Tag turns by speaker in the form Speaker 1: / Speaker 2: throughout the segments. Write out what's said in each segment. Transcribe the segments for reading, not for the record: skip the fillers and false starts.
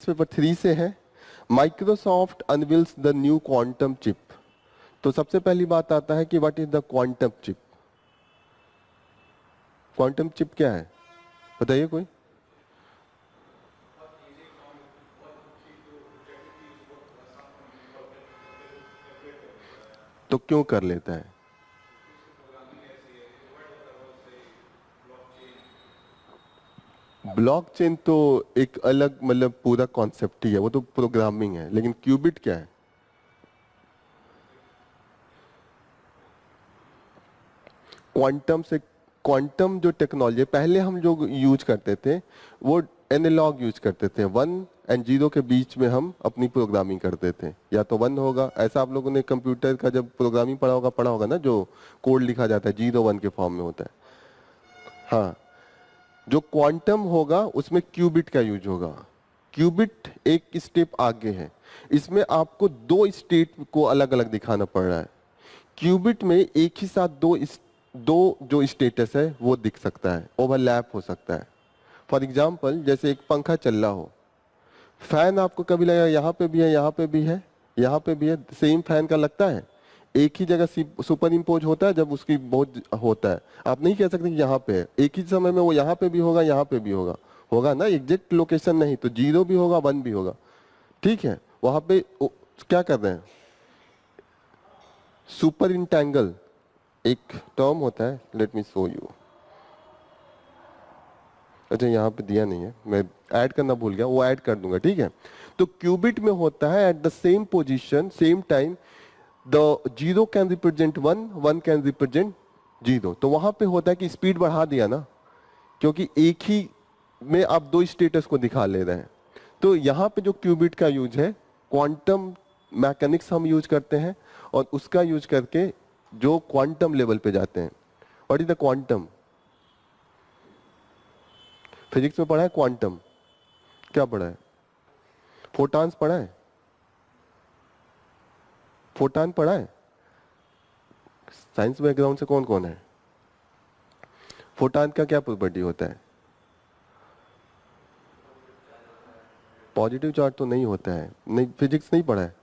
Speaker 1: Paper 3 से है। Microsoft unveils the new quantum chip. तो सबसे पहली बात आता है कि what is the quantum chip. Quantum chip क्या है बताइए कोई। तो क्यों कर लेता है? ब्लॉकचेन तो एक अलग मतलब पूरा कॉन्सेप्ट ही है, वो तो प्रोग्रामिंग है। लेकिन क्यूबिट क्या है? क्वांटम से, क्वांटम जो टेक्नोलॉजी पहले हम जो यूज करते थे वो एनालॉग यूज करते थे। 1 एंड 0 के बीच में हम अपनी प्रोग्रामिंग करते थे। या तो 1 होगा, ऐसा आप लोगों ने कंप्यूटर का जब प्रोग्रामिंग पढ़ा होगा ना, जो कोड लिखा जाता है 0 1 के फॉर्म में होता है। हाँ, जो क्वांटम होगा उसमें क्यूबिट का यूज होगा। क्यूबिट एक स्टेप आगे है। इसमें आपको दो स्टेट को अलग अलग दिखाना पड़ रहा है। क्यूबिट में एक ही साथ दो जो स्टेटस है वो दिख सकता है, ओवरलैप हो सकता है। फॉर एग्जाम्पल जैसे एक पंखा चल रहा हो, फैन आपको कभी लगेगा यहाँ पे भी है, यहाँ पे भी है, यहाँ पे भी है, सेम फैन का लगता है। एक ही जगह सुपर इम्पोज होता है जब उसकी बहुत होता है। आप नहीं कह सकते कि यहाँ पे है, एक ही समय में वो यहाँ पे भी होगा, यहाँ पे भी होगा, होगा ना, एग्जैक्ट लोकेशन नहीं तो 0 भी होगा 1 भी होगा। ठीक है, वहां पे क्या कर रहे हैं, सुपर इंटैंगल एक टर्म होता है, लेट मी शो यू। अच्छा यहाँ पे दिया नहीं है, मैं ऐड करना भूल गया, वो ऐड कर दूंगा। ठीक है, तो क्यूबिट में होता है at the same position same time the 0 can represent 1, 1 can represent 0। तो वहां पे होता है कि स्पीड बढ़ा दिया ना, क्योंकि एक ही में आप दो स्टेटस को दिखा ले रहे हैं। तो यहाँ पे जो क्यूबिट का यूज है, क्वांटम मैकेनिक्स हम यूज करते हैं और उसका यूज करके जो क्वांटम लेवल पे जाते हैं। What is the quantum? Physics में पढ़ा है क्वांटम, क्या पढ़ा है? फोटॉन्स पढ़ा है? फोटॉन पढ़ा है? साइंस बैकग्राउंड से कौन कौन है? फोटॉन का क्या प्रॉपर्टी होता है? पॉजिटिव चार्ज तो नहीं होता है, नहीं फिजिक्स नहीं पढ़ा है।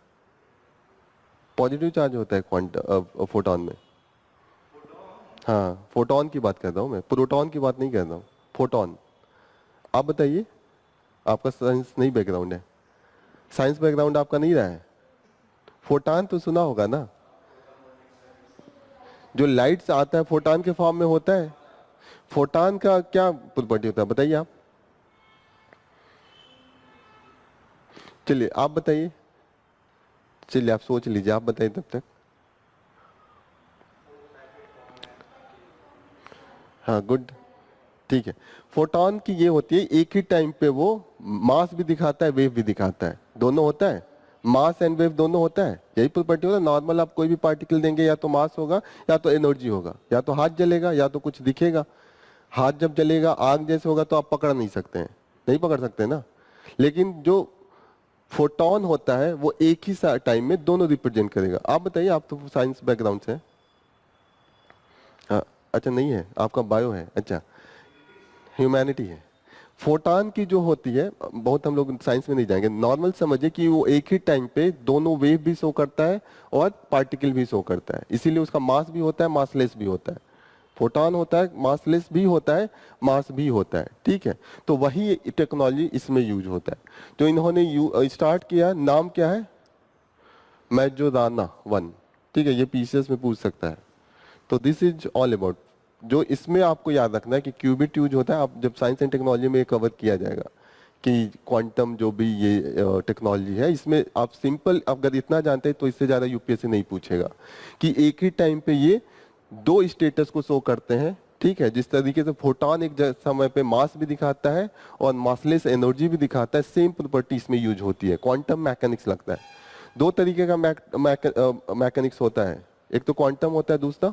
Speaker 1: पॉजिटिव चार्ज होता है क्वांटम फोटॉन में। हाँ, फोटॉन की बात कर रहा हूँ मैं, प्रोटॉन की बात नहीं कर रहा हूँ, फोटॉन। आप बताइए, आपका साइंस नहीं बैकग्राउंड है, साइंस बैकग्राउंड आपका नहीं रहा है। फोटॉन तो सुना होगा ना, जो लाइट से आता है फोटॉन के फॉर्म में होता है। फोटॉन का क्या प्रॉपर्टी होता है बताइए आप। चलिए आप बताइए, चलिए आप सोच लीजिए, आप बताइए तब तक। हाँ गुड, ठीक है। फोटॉन की ये होती है एक ही टाइम पे वो मास भी दिखाता है, वेव भी दिखाता है, दोनों होता है। मास एंड वेव दोनों होता है, यही प्रॉपर्टी होता है। नॉर्मल आप कोई भी पार्टिकल देंगे, या तो मास होगा या तो एनर्जी होगा, या तो हाथ जलेगा या तो कुछ दिखेगा। हाथ जब जलेगा आग जैसे होगा तो आप पकड़ नहीं सकते हैं, नहीं पकड़ सकते ना। लेकिन जो फोटॉन होता है वो एक ही टाइम में दोनों रिप्रेजेंट करेगा। आप बताइए, आप तो साइंस बैकग्राउंड से हैं। हाँ, अच्छा नहीं है आपका, बायो है, अच्छा ह्यूमैनिटी है। फोटॉन की जो होती है, बहुत हम लोग साइंस में नहीं जाएंगे, नॉर्मल समझिए कि वो एक ही टाइम पे दोनों वेव भी शो करता है और पार्टिकल भी शो करता है। इसीलिए उसका मास भी होता है, मासलेस भी होता है। फोटॉन होता है, मासलेस भी होता है, मास भी होता है। ठीक है, तो वही टेक्नोलॉजी इसमें यूज होता है। जो इन्होंने स्टार्ट किया, नाम क्या है? मैजोराना 1। ठीक है, ये पीसीएस में पूछ सकता है। तो दिस इज ऑल अबाउट, जो इसमें आपको याद रखना है कि क्यूबिट यूज होता है। आप जब साइंस एंड टेक्नोलॉजी में कवर किया जाएगा कि क्वांटम जो भी ये टेक्नोलॉजी है, इसमें आप सिंपल अगर इतना जानते हैं तो इससे ज्यादा यूपीएससी नहीं पूछेगा कि एक ही टाइम पे ये दो स्टेटस को शो करते हैं। ठीक है, जिस तरीके से फोटॉन एक समय पे मास भी दिखाता है और मासलेस एनर्जी भी दिखाता है, सेम प्रॉपर्टी इसमें यूज होती है। क्वांटम मैकेनिक्स लगता है। दो तरीके का मैकेनिक्स होता है, एक तो क्वांटम होता है, दूसरा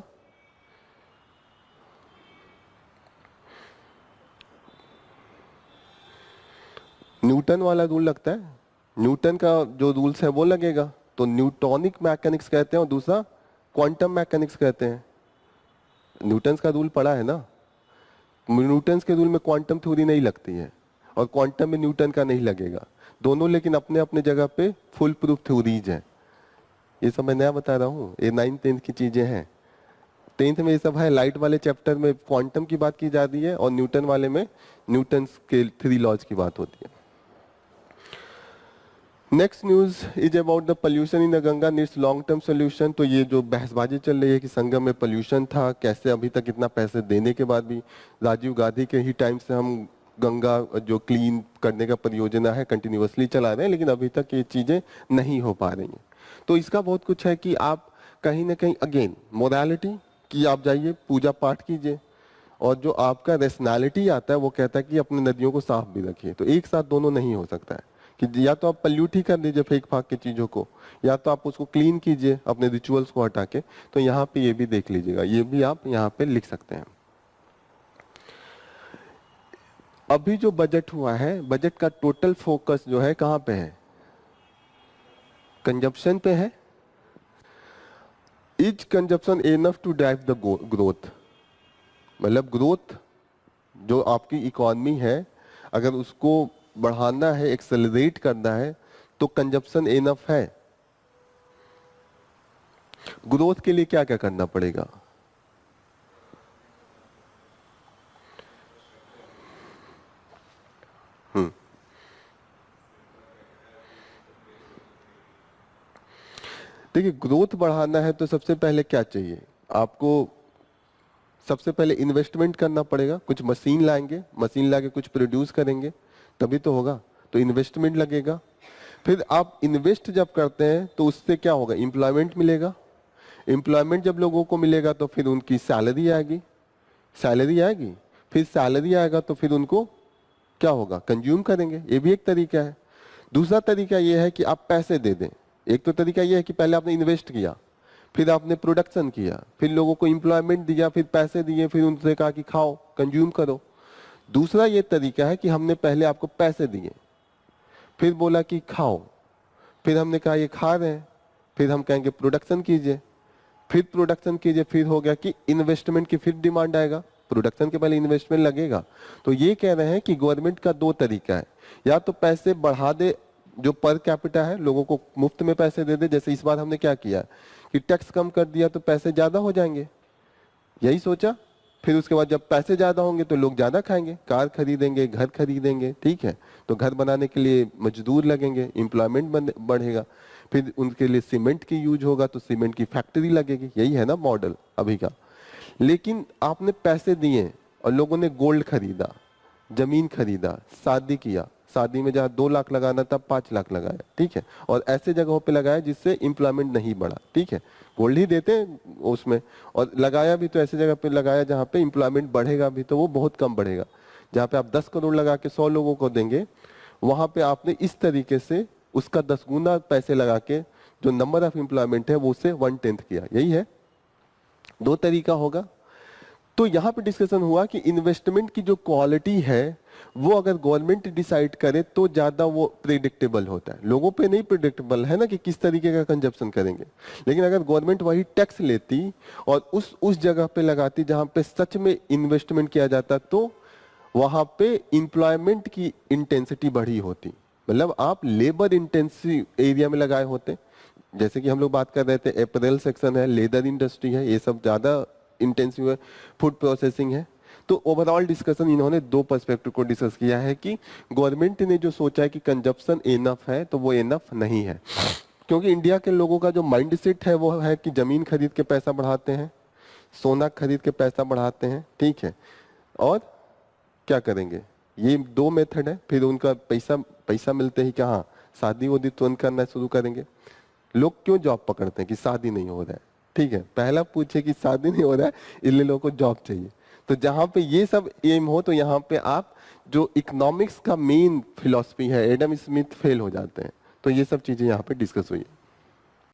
Speaker 1: न्यूटन वाला रूल लगता है। न्यूटन का जो रूल्स है वो लगेगा, तो न्यूटोनिक मैकेनिक्स कहते हैं और दूसरा क्वांटम मैकेनिक्स कहते हैं। न्यूटन का रूल पढ़ा है ना, न्यूटन के रूल में क्वांटम थ्योरी नहीं लगती है और क्वांटम में न्यूटन का नहीं लगेगा। दोनों लेकिन अपने अपने जगह पे फुल प्रूफ थ्योरीज हैं। ये सब मैं नया बता रहा हूँ, ये 9th-10th की चीजें हैं। 10th में ये सब है, लाइट वाले चैप्टर में क्वांटम की बात की जा रही है और न्यूटन वाले में न्यूटन के 3 लॉज की बात होती है। Next news is about the pollution in the Ganga needs long term solution. तो ये जो बहसबाजी चल रही है कि संगम में पोल्यूशन था, कैसे अभी तक इतना पैसे देने के बाद भी, राजीव गांधी के ही टाइम से हम गंगा जो क्लीन करने का परियोजना है कंटिन्यूअसली चला रहे हैं, लेकिन अभी तक ये चीजें नहीं हो पा रही हैं। तो इसका बहुत कुछ है कि आप कहीं ना कहीं अगेन मोरालिटी कि आप जाइए पूजा पाठ कीजिए, और जो आपका रेशनैलिटी आता है वो कहता है कि अपने नदियों को साफ भी रखिए। तो एक साथ दोनों नहीं हो सकता है कि या तो आप पल्यूट ही कर दीजिए फेंक फाक की चीजों को, या तो आप उसको क्लीन कीजिए अपने रिचुअल्स को हटा के। तो यहाँ पे ये भी देख लीजिएगा, ये भी आप यहाँ पे लिख सकते हैं। अभी जो बजट हुआ है, बजट का टोटल फोकस जो है कहाँ पे है? कंजप्शन पे है। Is consumption enough to drive the growth? मतलब ग्रोथ जो आपकी इकोनॉमी है, अगर उसको बढ़ाना है, एक्सेलरेट करना है, तो कंजप्शन एनफ है? ग्रोथ के लिए क्या क्या करना पड़ेगा? देखिए, ग्रोथ बढ़ाना है तो सबसे पहले क्या चाहिए आपको? सबसे पहले इन्वेस्टमेंट करना पड़ेगा। कुछ मशीन लाएंगे, मशीन लाके कुछ प्रोड्यूस करेंगे, तभी तो होगा। तो इन्वेस्टमेंट लगेगा। फिर आप इन्वेस्ट जब करते हैं तो उससे क्या होगा? एम्प्लॉयमेंट मिलेगा। एम्प्लॉयमेंट जब लोगों को मिलेगा तो फिर उनकी सैलरी आएगी। सैलरी आएगी, फिर सैलरी आएगा तो फिर उनको क्या होगा? कंज्यूम करेंगे। ये भी एक तरीका है। दूसरा तरीका ये है कि आप पैसे दे दें। एक तो तरीका ये है कि पहले आपने इन्वेस्ट किया, फिर आपने प्रोडक्शन किया, फिर लोगों को एम्प्लॉयमेंट दिया, फिर पैसे दिए, फिर उनसे कहा कि खाओ, कंज्यूम करो। दूसरा ये तरीका है कि हमने पहले आपको पैसे दिए, फिर बोला कि खाओ, फिर हमने कहा ये खा रहे हैं, फिर हम कहेंगे प्रोडक्शन कीजिए, फिर प्रोडक्शन कीजिए, फिर हो गया कि इन्वेस्टमेंट की फिर डिमांड आएगा। प्रोडक्शन के पहले इन्वेस्टमेंट लगेगा। तो ये कह रहे हैं कि गवर्नमेंट का दो तरीका है, या तो पैसे बढ़ा दे, जो पर कैपिटा है, लोगों को मुफ्त में पैसे दे दे। जैसे इस बार हमने क्या किया कि टैक्स कम कर दिया तो पैसे ज्यादा हो जाएंगे, यही सोचा। फिर उसके बाद जब पैसे ज्यादा होंगे तो लोग ज्यादा खाएंगे, कार खरीदेंगे, घर खरीदेंगे, ठीक है। तो घर बनाने के लिए मजदूर लगेंगे, एम्प्लॉयमेंट बढ़ेगा, फिर उनके लिए सीमेंट की यूज होगा तो सीमेंट की फैक्ट्री लगेगी। यही है ना मॉडल अभी का। लेकिन आपने पैसे दिए और लोगों ने गोल्ड खरीदा, जमीन खरीदा, शादी किया, शादी में जहाँ 2 लाख लगाना था 5 लाख लगाया, ठीक है। और ऐसे जगहों पे लगाया जिससे एम्प्लॉयमेंट नहीं बढ़ा, ठीक है। गोल्ड ही देते हैं उसमें, और लगाया भी तो ऐसे जगह पे लगाया जहाँ पे एम्प्लॉयमेंट बढ़ेगा भी तो वो बहुत कम बढ़ेगा। जहाँ पे आप 10 करोड़ लगा के 100 लोगों को देंगे, वहां पे आपने इस तरीके से उसका 10 गुना पैसे लगा के जो नंबर ऑफ एम्प्लॉयमेंट है वो उसे 1/10 किया। यही है, दो तरीका होगा। तो यहाँ पे डिस्कशन हुआ कि इन्वेस्टमेंट की जो क्वालिटी है वो अगर गवर्नमेंट डिसाइड करे तो ज्यादा वो प्रिडिक्टेबल होता है। लोगों पे नहीं प्रिडिक्टेबल है ना कि किस तरीके का कंजप्शन करेंगे। लेकिन अगर गवर्नमेंट वही टैक्स लेती और उस जगह पे लगाती जहां पे सच में इन्वेस्टमेंट किया जाता, तो वहां पे इंप्लॉयमेंट की इंटेंसिटी बढ़ी होती। मतलब आप लेबर इंटेंसिव एरिया में लगाए होते। जैसे कि हम लोग बात कर रहे थे, अप्रैल सेक्शन है, लेदर इंडस्ट्री है, ये सब ज्यादा इंटेंसिव है, फूड प्रोसेसिंग है। तो ओवरऑल डिस्कशन इन्होंने 2 पर्सपेक्टिव को डिस्कस किया है कि गवर्नमेंट ने जो सोचा है कि कंजप्शन एनफ है, तो वो एनफ नहीं है। क्योंकि इंडिया के लोगों का जो माइंड सेट है वो है कि जमीन खरीद के पैसा बढ़ाते हैं, सोना खरीद के पैसा बढ़ाते हैं, ठीक है। और क्या करेंगे? ये 2 मेथड है। फिर उनका पैसा मिलते ही कहाँ शादी वादी तुरंत करना शुरू करेंगे। लोग क्यों जॉब पकड़ते हैं कि शादी नहीं हो रहा है, ठीक है। पहला पूछे कि शादी नहीं हो रहा है, इसलिए लोगों को जॉब चाहिए। तो जहां पे ये सब एम हो, तो यहाँ पे आप जो इकोनॉमिक्स का मेन फिलॉसफी है, एडम स्मिथ फेल हो जाते हैं। तो ये सब चीजें यहाँ पे डिस्कस हुई है।